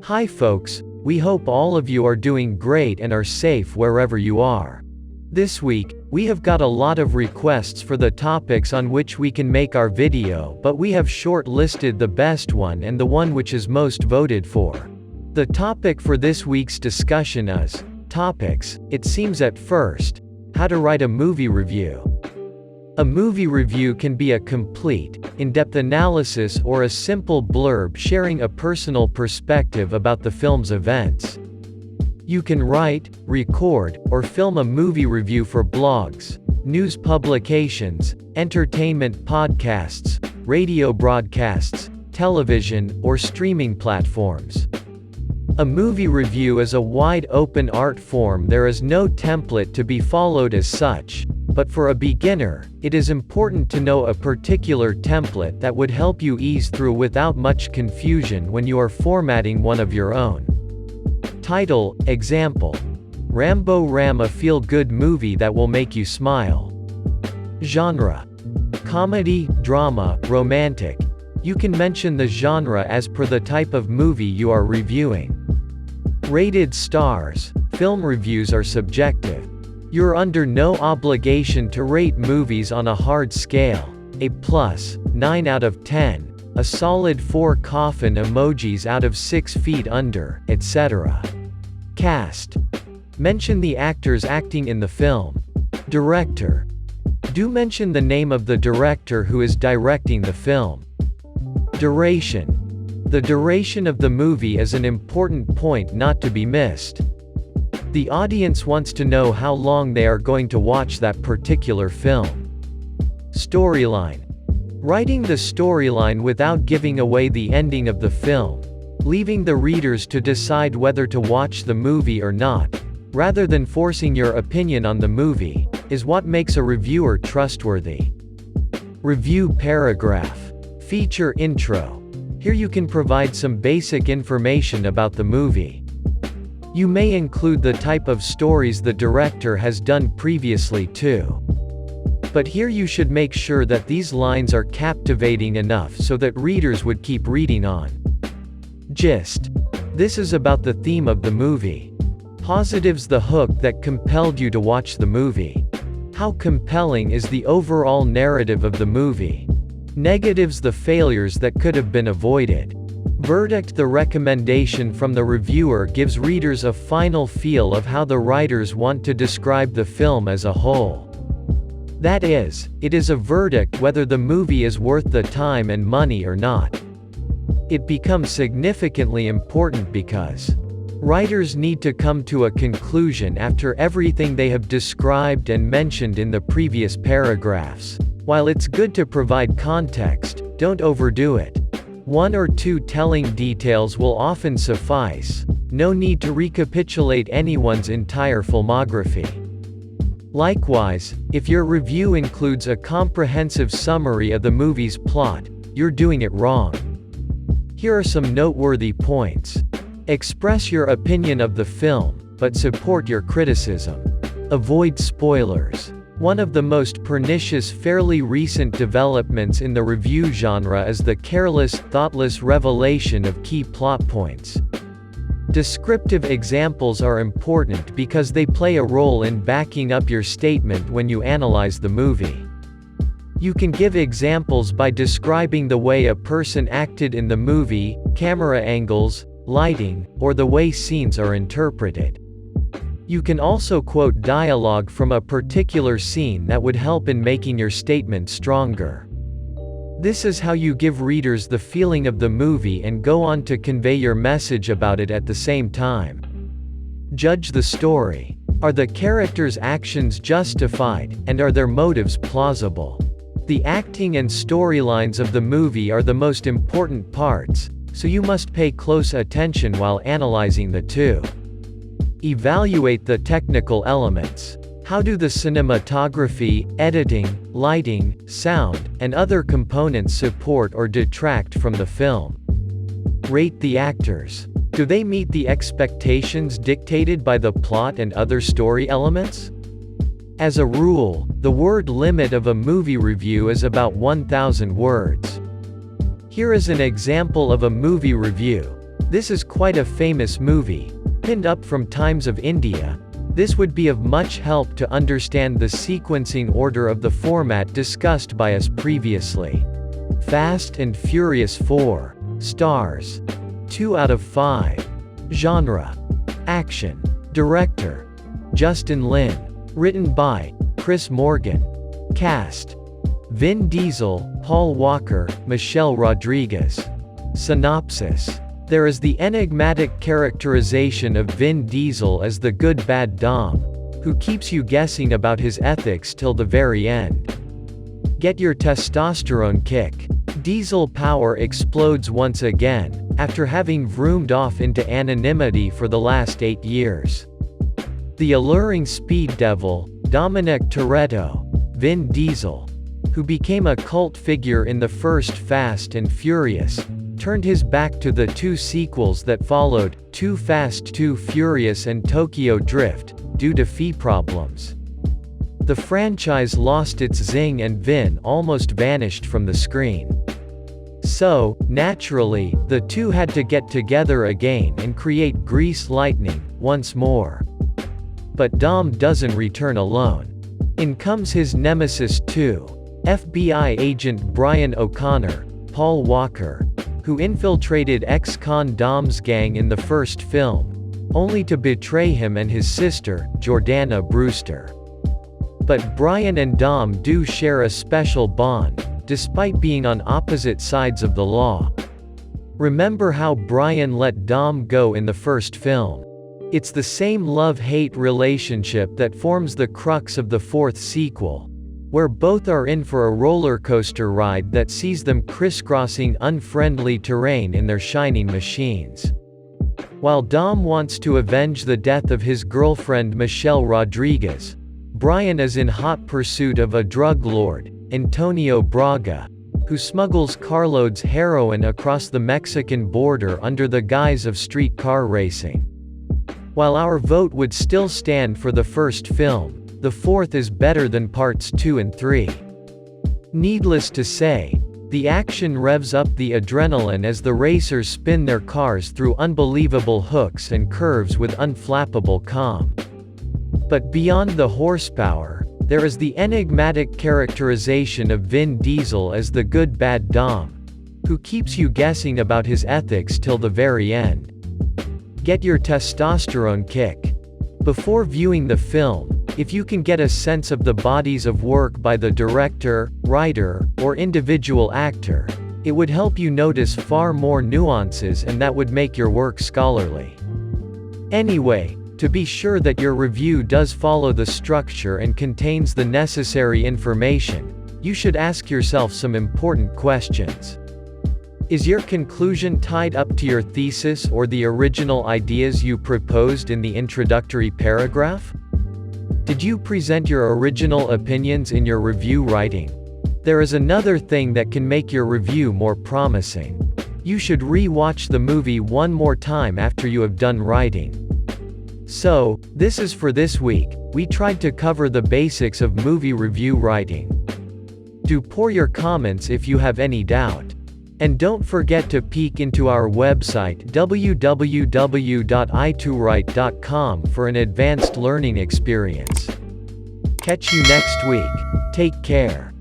Hi folks, we hope all of you are doing great and are safe wherever you are. This week, we have got a lot of requests for the topics on which we can make our video, but we have short-listed the best one and the one which is most voted for. The topic for this week's discussion is, topics, it seems at first, how to write a movie review. A movie review can be a complete, in-depth analysis or a simple blurb sharing a personal perspective about the film's events. You can write, record, or film a movie review for blogs, news publications, entertainment podcasts, radio broadcasts, television, or streaming platforms. A movie review is a wide-open art form. There is no template to be followed as such. But for a beginner, it is important to know a particular template that would help you ease through without much confusion when you are formatting one of your own. Title, example. Rambo Ram, a feel-good movie that will make you smile. Genre. Comedy, drama, romantic. You can mention the genre as per the type of movie you are reviewing. Rated stars. Film reviews are subjective. You're under no obligation to rate movies on a hard scale. A+, 9 out of 10, a solid 4 coffin emojis out of 6 feet under, etc. Cast. Mention the actors acting in the film. Director. Do mention the name of the director who is directing the film. Duration. The duration of the movie is an important point not to be missed. The audience wants to know how long they are going to watch that particular film. Storyline. Writing the storyline without giving away the ending of the film, leaving the readers to decide whether to watch the movie or not, rather than forcing your opinion on the movie, is what makes a reviewer trustworthy. Review paragraph. Feature intro. Here you can provide some basic information about the movie. You may include the type of stories the director has done previously too. But here you should make sure that these lines are captivating enough so that readers would keep reading on. Gist. This is about the theme of the movie. Positives, the hook that compelled you to watch the movie. How compelling is the overall narrative of the movie? Negatives, the failures that could have been avoided. Verdict, the recommendation from the reviewer gives readers a final feel of how the writers want to describe the film as a whole. That is, it is a verdict whether the movie is worth the time and money or not. It becomes significantly important because writers need to come to a conclusion after everything they have described and mentioned in the previous paragraphs. While it's good to provide context, don't overdo it. 1 or 2 telling details will often suffice. No need to recapitulate anyone's entire filmography. Likewise, if your review includes a comprehensive summary of the movie's plot, you're doing it wrong. Here are some noteworthy points. Express your opinion of the film, but support your criticism. Avoid spoilers. One of the most pernicious fairly recent developments in the review genre is the careless, thoughtless revelation of key plot points. Descriptive examples are important because they play a role in backing up your statement when you analyze the movie. You can give examples by describing the way a person acted in the movie, camera angles, lighting, or the way scenes are interpreted. You can also quote dialogue from a particular scene that would help in making your statement stronger. This is how you give readers the feeling of the movie and go on to convey your message about it at the same time. Judge the story. Are the characters' actions justified, and are their motives plausible? The acting and storylines of the movie are the most important parts, so you must pay close attention while analyzing the two. Evaluate the technical elements. How do the cinematography, editing, lighting, sound, and other components support or detract from the film? Rate the actors. Do they meet the expectations dictated by the plot and other story elements? As a rule, the word limit of a movie review is about 1,000 words. Here is an example of a movie review. This is quite a famous movie, pinned up from Times of India. This would be of much help to understand the sequencing order of the format discussed by us previously. Fast and Furious 4. Stars. 2 out of 5. Genre. Action. Director. Justin Lin. Written by Chris Morgan. Cast. Vin Diesel, Paul Walker, Michelle Rodriguez. Synopsis. There is the enigmatic characterization of Vin Diesel as the good bad Dom, who keeps you guessing about his ethics till the very end. Get your testosterone kick. Diesel power explodes once again, after having vroomed off into anonymity for the last 8 years. The alluring speed devil, Dominic Toretto, Vin Diesel, who became a cult figure in the first Fast and Furious, turned his back to the 2 sequels that followed, Too Fast Too Furious and Tokyo Drift, due to fee problems. The franchise lost its zing and Vin almost vanished from the screen. So, naturally, the two had to get together again and create Grease Lightning, once more. But Dom doesn't return alone. In comes his nemesis too, FBI agent Brian O'Connor, Paul Walker, who infiltrated ex-con Dom's gang in the first film, only to betray him and his sister, Jordana Brewster. But Brian and Dom do share a special bond, despite being on opposite sides of the law. Remember how Brian let Dom go in the first film? It's the same love-hate relationship that forms the crux of the 4th sequel, where both are in for a roller coaster ride that sees them crisscrossing unfriendly terrain in their shining machines. While Dom wants to avenge the death of his girlfriend Michelle Rodriguez, Brian is in hot pursuit of a drug lord, Antonio Braga, who smuggles carloads heroin across the Mexican border under the guise of street car racing. While our vote would still stand for the first film, the 4th is better than parts 2 and 3. Needless to say, the action revs up the adrenaline as the racers spin their cars through unbelievable hooks and curves with unflappable calm. But beyond the horsepower, there is the enigmatic characterization of Vin Diesel as the good bad Dom, who keeps you guessing about his ethics till the very end. Get your testosterone kick. Before viewing the film, if you can get a sense of the bodies of work by the director, writer, or individual actor, it would help you notice far more nuances and that would make your work scholarly. Anyway, to be sure that your review does follow the structure and contains the necessary information, you should ask yourself some important questions. Is your conclusion tied up to your thesis or the original ideas you proposed in the introductory paragraph? Did you present your original opinions in your review writing? There is another thing that can make your review more promising. You should re-watch the movie one more time after you have done writing. So, this is for this week. We tried to cover the basics of movie review writing. Do pour your comments if you have any doubt. And don't forget to peek into our website www.i2write.com for an advanced learning experience. Catch you next week. Take care.